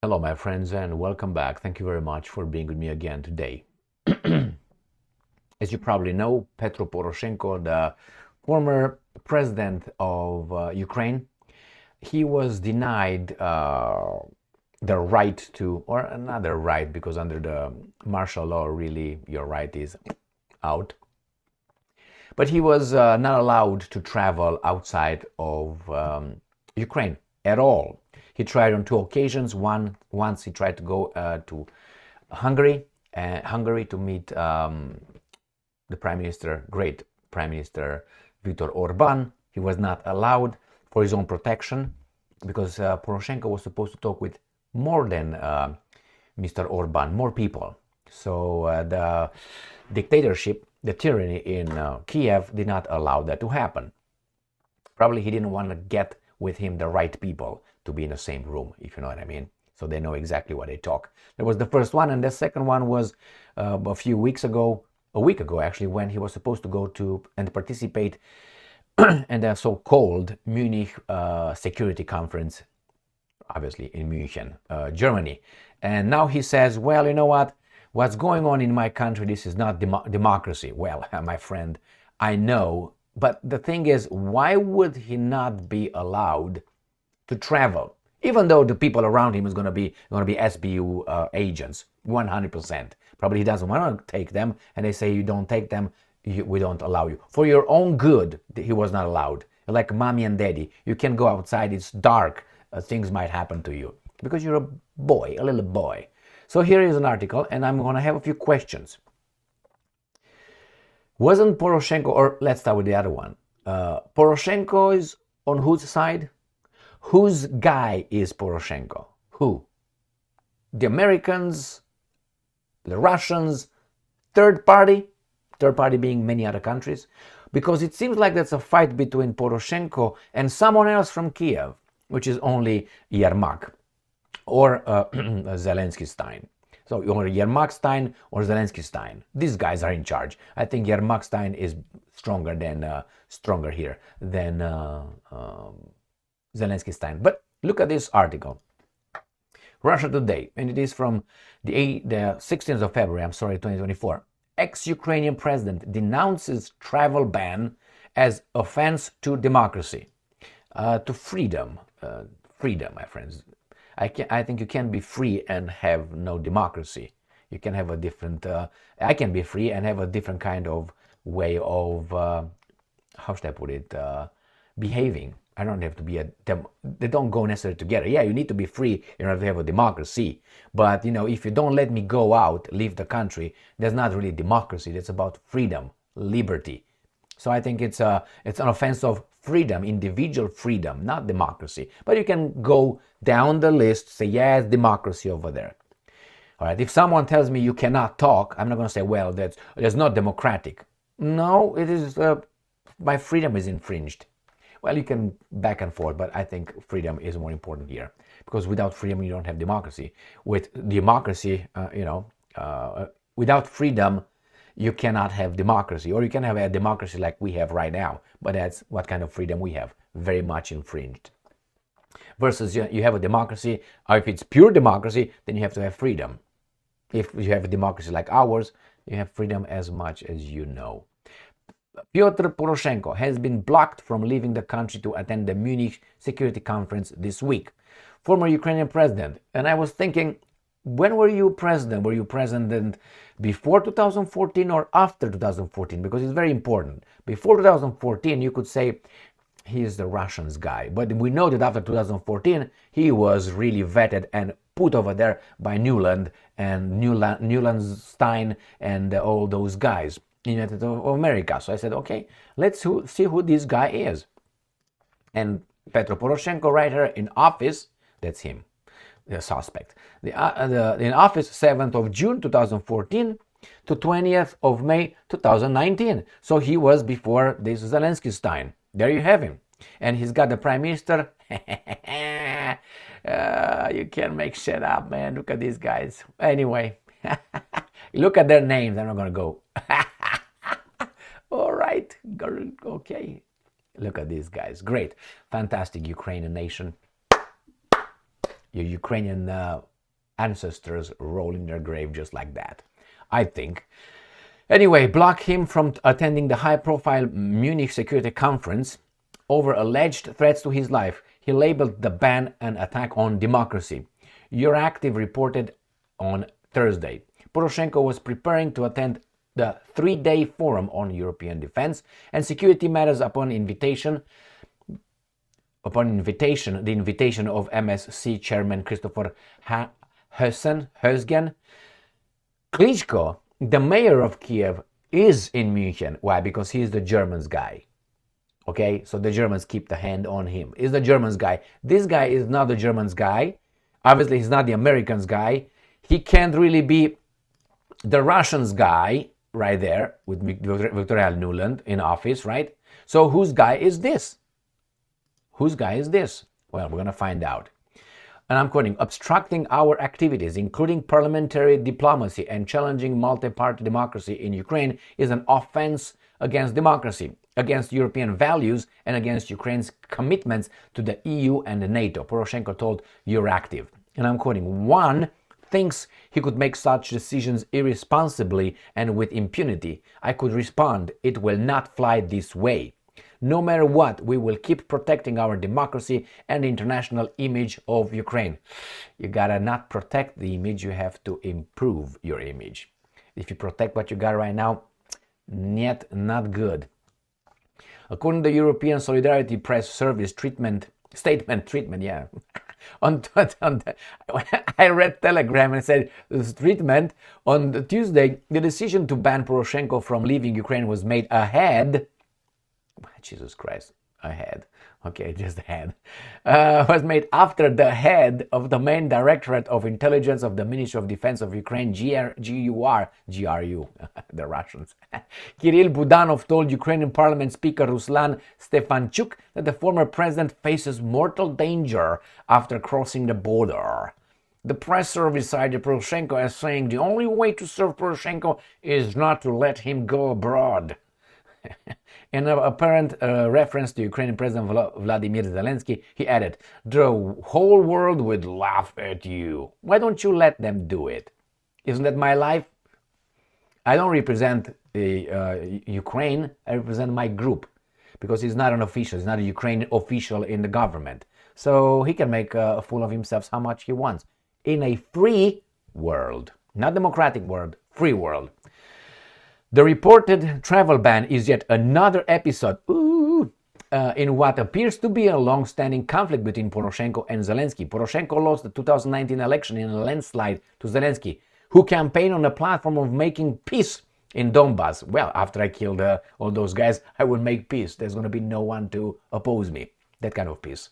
Hello, my friends, and welcome back. Thank you very much for being with me again today. As you probably know, Petro Poroshenko, the former president of Ukraine, he was denied the right to, or another right, because under the martial law, really, your right is out. But he was not allowed to travel outside of Ukraine at all. He tried on two occasions. Once he tried to go to Hungary, to meet the Prime Minister, great Prime Minister Viktor Orban. He was not allowed for his own protection because Poroshenko was supposed to talk with more than Mr. Orban, more people. So the dictatorship, the tyranny in Kiev did not allow that to happen. Probably he didn't want to get with him the right people to be in the same room, if you know what I mean. So they know exactly what they talk. That was the first one, and the second one was a week ago actually, when he was supposed to go to and participate in the so-called Munich Security Conference, obviously in Munich, Germany. And now he says, well, you know what? What's going on in my country, this is not democracy. Well, my friend, I know, but the thing is, why would he not be allowed to travel? Even though the people around him is going to be SBU agents, 100%. Probably he doesn't want to take them, and they say, you don't take them, we don't allow you. For your own good, he was not allowed. Like mommy and daddy, you can go outside, it's dark, things might happen to you. Because you're a boy, a little boy. So here is an article, and I'm going to have a few questions. Wasn't Poroshenko, or let's start with the other one. Poroshenko is on whose side? Whose guy is Poroshenko? Who? The Americans, the Russians, third party being many other countries? Because it seems like that's a fight between Poroshenko and someone else from Kiev, which is only Yermak or Zelensky Stein. So or Yermak Stein or Zelensky Stein. These guys are in charge. I think Yermak Stein is stronger here than Zelensky Stein. But look at this article. Russia Today, and it is from the 16th of February, 2024. Ex-Ukrainian president denounces travel ban as offense to democracy, to freedom. Freedom, my friends. I think you can be free and have no democracy. You can have a different. I can be free and have a different kind of way of how should I put it? Behaving. I don't have to be they don't go necessarily together. Yeah, you need to be free in order to have a democracy. But if you don't let me go out, leave the country, that's not really democracy. That's about freedom, liberty. So I think it's an offense of freedom, individual freedom, not democracy. But you can go down the list, say, yes, democracy over there. All right, if someone tells me you cannot talk, I'm not going to say, well, that's not democratic. No, it is, my freedom is infringed. Well, you can back and forth, but I think freedom is more important here. Because without freedom, you don't have democracy. With democracy, without freedom, you cannot have democracy. Or you can have a democracy like we have right now. But that's what kind of freedom we have. Very much infringed. Versus you have a democracy, or if it's pure democracy, then you have to have freedom. If you have a democracy like ours, you have freedom as much as you know. Pyotr Poroshenko has been blocked from leaving the country to attend the Munich Security Conference this week. Former Ukrainian president. And I was thinking, when were you president? Were you president before 2014 or after 2014? Because it's very important. Before 2014, you could say he is the Russians guy. But we know that after 2014, he was really vetted and put over there by Newland Stein and all those guys. United of America. So I said, okay, let's see who this guy is. And Petro Poroshenko right here in office, that's him, the suspect. In office 7th of June 2014 to 20th of May 2019. So he was before this Zelensky Stein. There you have him. And he's got the prime minister. You can't make shit up, man. Look at these guys. Anyway, look at their names. I'm not going to go. All right, okay. Look at these guys. Great. Fantastic Ukrainian nation. Your Ukrainian ancestors roll in their grave just like that, I think. Anyway, block him from attending the high-profile Munich Security Conference over alleged threats to his life. He labeled the ban an attack on democracy. Euractiv reported on Thursday. Poroshenko was preparing to attend the three-day forum on European defense and security matters upon invitation of MSC chairman Christopher Hösgen. Klitschko, the mayor of Kiev, is in München. Why? Because he's the Germans guy. Okay, so the Germans keep the hand on him. He's the Germans guy. This guy is not the Germans guy. Obviously, he's not the Americans guy. He can't really be the Russians guy right there with Victoria Nuland in office, right? So whose guy is this? Whose guy is this? Well, we're going to find out. And I'm quoting, obstructing our activities, including parliamentary diplomacy and challenging multi-party democracy in Ukraine is an offense against democracy, against European values, and against Ukraine's commitments to the EU and NATO, Poroshenko told Euractiv. And I'm quoting, one thinks he could make such decisions irresponsibly and with impunity. I could respond, it will not fly this way. No matter what, we will keep protecting our democracy and the international image of Ukraine. You gotta not protect the image, you have to improve your image. If you protect what you got right now, not good. According to the European Solidarity Press Service statement, yeah. I read Telegram and it said this treatment on Tuesday. The decision to ban Poroshenko from leaving Ukraine was made ahead. Jesus Christ, ahead. Okay, just ahead. Was made after the head of the main directorate of intelligence of the Ministry of Defense of Ukraine, GRU, the Russians. Kirill Budanov told Ukrainian Parliament Speaker Ruslan Stefanchuk that the former president faces mortal danger after crossing the border. The press service cited Poroshenko as saying the only way to serve Poroshenko is not to let him go abroad. In an apparent reference to Ukrainian President Vladimir Zelensky, he added, the whole world would laugh at you. Why don't you let them do it? Isn't that my life? I don't represent Ukraine, I represent my group. Because he's not an official, he's not a Ukrainian official in the government. So he can make a fool of himself how much he wants. In a free world, not democratic world, free world. The reported travel ban is yet another episode in what appears to be a long-standing conflict between Poroshenko and Zelensky. Poroshenko lost the 2019 election in a landslide to Zelensky, who campaigned on a platform of making peace in Donbass. Well, after I killed all those guys, I will make peace. There's going to be no one to oppose me. That kind of peace.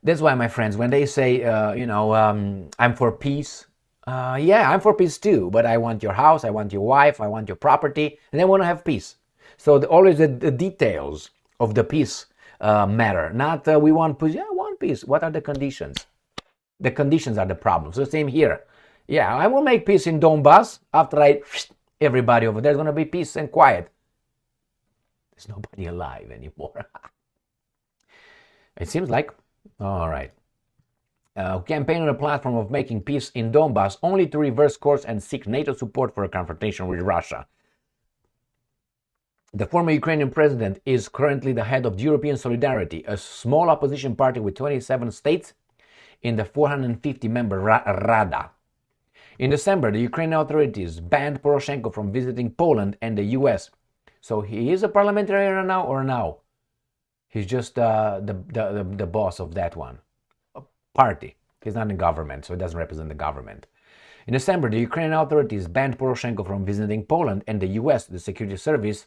That's why, my friends, when they say, I'm for peace, yeah, I'm for peace too, but I want your house, I want your wife, I want your property, and I want to have peace. So always the details of the peace matter. Not we want peace, yeah, I want peace. What are the conditions? The conditions are the problem. So same here. Yeah, I will make peace in Donbass after everybody over there is going to be peace and quiet. There's nobody alive anymore. It seems like, all right. Campaign on a platform of making peace in Donbass only to reverse course and seek NATO support for a confrontation with Russia. The former Ukrainian president is currently the head of European Solidarity, a small opposition party with 27 states in the 450-member Rada. In December, the Ukrainian authorities banned Poroshenko from visiting Poland and the US. So he is a parliamentarian now or now? He's just the boss of that one. Party. He's not in government, so he doesn't represent the government. In December, the Ukrainian authorities banned Poroshenko from visiting Poland and the US. The security service,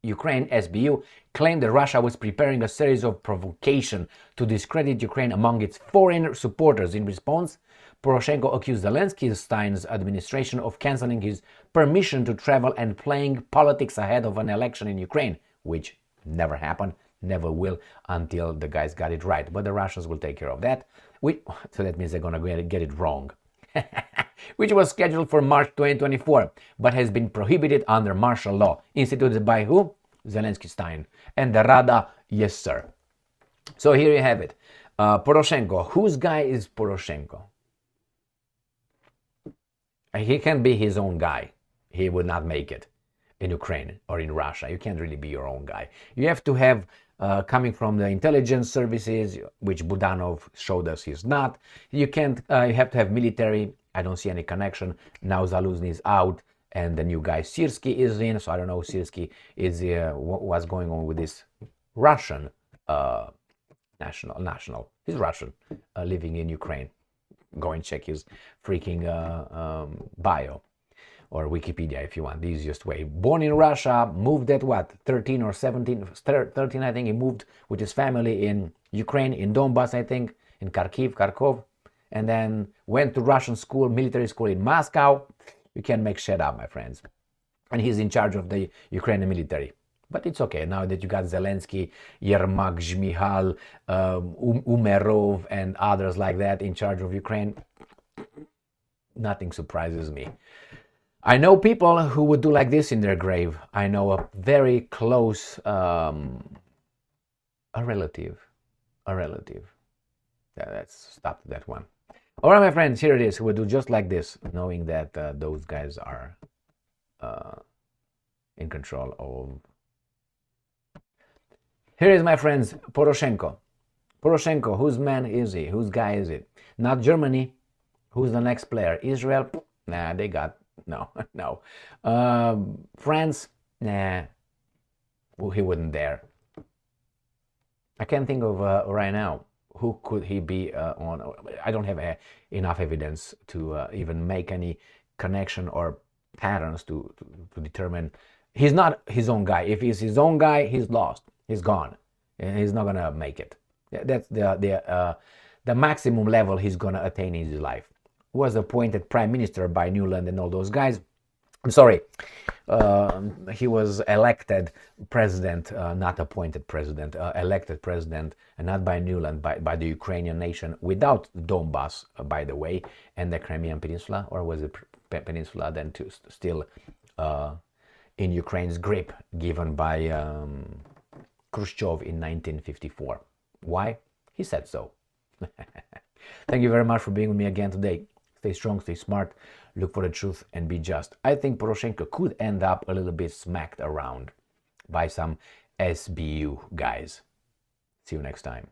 Ukraine SBU, claimed that Russia was preparing a series of provocations to discredit Ukraine among its foreign supporters. In response, Poroshenko accused Zelensky's administration of canceling his permission to travel and playing politics ahead of an election in Ukraine, which never happened. Never will until the guys got it right. But the Russians will take care of that. So that means they're going to get it wrong. Which was scheduled for March 2024, but has been prohibited under martial law. Instituted by who? Zelensky-Stein. And the Rada, yes sir. So here you have it. Poroshenko. Whose guy is Poroshenko? He can be his own guy. He would not make it in Ukraine or in Russia. You can't really be your own guy. You have to have coming from the intelligence services, which Budanov showed us he's not. You can't. You have to have military. I don't see any connection. Now Zaluzny is out, and the new guy Syrskyi is in. So I don't know. Syrskyi is what's going on with this Russian national. He's Russian, living in Ukraine. Go and check his freaking bio or Wikipedia if you want, the easiest way. Born in Russia, moved at what, 13 or 17, 13 I think, he moved with his family in Ukraine, in Donbass I think, in Kharkov, and then went to Russian school, military school in Moscow. You can't make shit up, my friends. And he's in charge of the Ukrainian military. But it's okay, now that you got Zelensky, Yermak, Zhmihal, Umerov, and others like that in charge of Ukraine, nothing surprises me. I know people who would do like this in their grave. I know a very close, a relative. Yeah, let's stop that one. All right, my friends, here it is. We'll do just like this, knowing that those guys are in control of. Here is, my friends, Poroshenko. Poroshenko, whose man is he? Whose guy is it? Not Germany. Who's the next player? Israel? Nah, they got, no. France? Nah, well, he wouldn't dare. I can't think of right now. Who could he be on? I don't have enough evidence to even make any connection or patterns to determine. He's not his own guy. If he's his own guy, he's lost. He's gone. And he's not gonna make it. That's the maximum level he's gonna attain in his life. Was appointed prime minister by Nuland and all those guys. I'm sorry, he was elected president, not appointed president, elected president, and not by Nuland, by the Ukrainian nation, without Donbass, by the way, and the Crimean Peninsula, or was it Peninsula then still in Ukraine's grip, given by Khrushchev in 1954. Why? He said so. Thank you very much for being with me again today. Stay strong, stay smart, look for the truth, and be just. I think Poroshenko could end up a little bit smacked around by some SBU guys. See you next time.